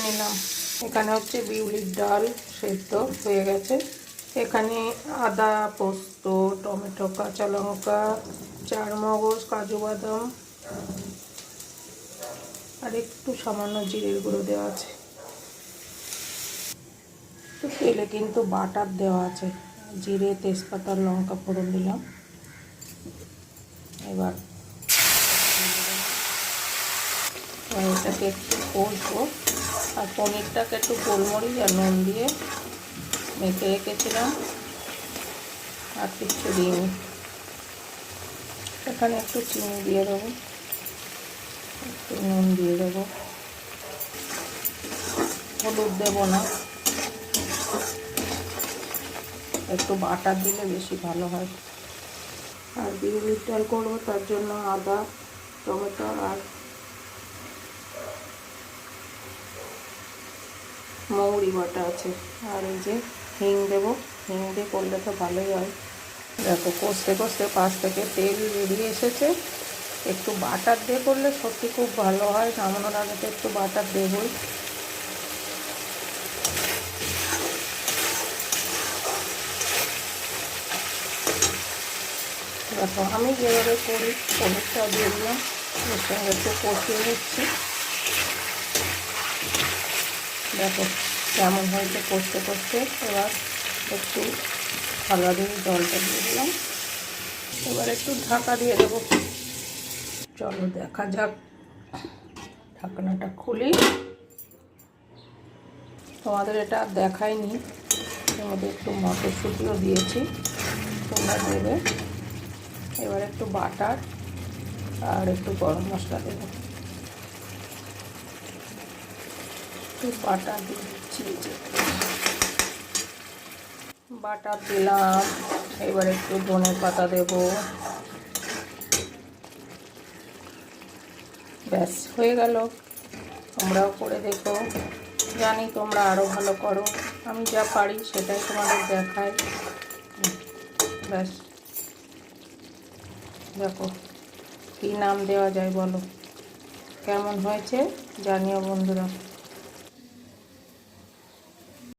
নিলাম। এখানে হচ্ছে বিউলির ডাল সেদ্ধ হয়ে গেছে। এখানে আদা, পোস্ত, টমেটো, কাঁচা লঙ্কা, চারমগজ, কাজু বাদাম আর একটু সামান্য জিরের গুঁড়ো দেওয়া আছে। তো তেলে কিন্তু বাটার দেওয়া আছে, জিরে, তেজপাতা, লঙ্কা ফোড়ন দিলাম। এবার এটাকে একটু কষবো। আর পনিরটাকে একটু গোলমরিচ আর নুন দিয়ে মেখে রেখেছিলাম, আর কিচ্ছু দিইনি। এখানে একটু চিনি দিয়ে দেবো, একটু নুন দিয়ে দেবো, হলুদ দেবো না, একটু বাটার দিলে বেশি ভালো হয়। আর বিউলির ডাল করবো, তার জন্য আদা, টমেটো আর মৌরি বাটা আছে। আর এই যে হিং দেবো, হিং দিয়ে করলে তো ভালোই হয়। দেখো কষতে কষতে পাশ থেকে তেল বেরিয়ে এসেছে। একটু বাটার দিয়ে করলে সত্যি খুব ভালো হয়। নামানোর আগে তো একটু বাটার দেবই। দেখো আমি যেভাবে করি পনিরটা দিয়ে দিলাম, এর সঙ্গে একটু কষিয়ে নিচ্ছি। দেখো কেমন হয়েছে কষতে কষতে। এবার একটু হালকা দিয়ে জলটা দিয়ে দিলাম। এবার একটু ঢাকা দিয়ে দেবো। চলো দেখা যাক। ঢাকনাটা খুলি। তোমাদের এটা দেখাইনি, এর মধ্যে একটু মটরশুঁটিও দিয়েছি, তোমরা দেবে। এবার একটু বাটার আর একটু গরম মশলা দেবো। একটু বাটার দিয়ে দিচ্ছি, বাটার দিলাম। এবার একটু ধনে পাতা দেবো। ব্যাস হয়ে গেল। তোমরাও করে দেখো, জানি তোমরা আরও ভালো করো, আমি যা পারি সেটাই তোমাদের দেখাই। ব্যাস দেখো কী নাম দেওয়া যায় বলো, কেমন হয়েছে জানিও বন্ধুরা।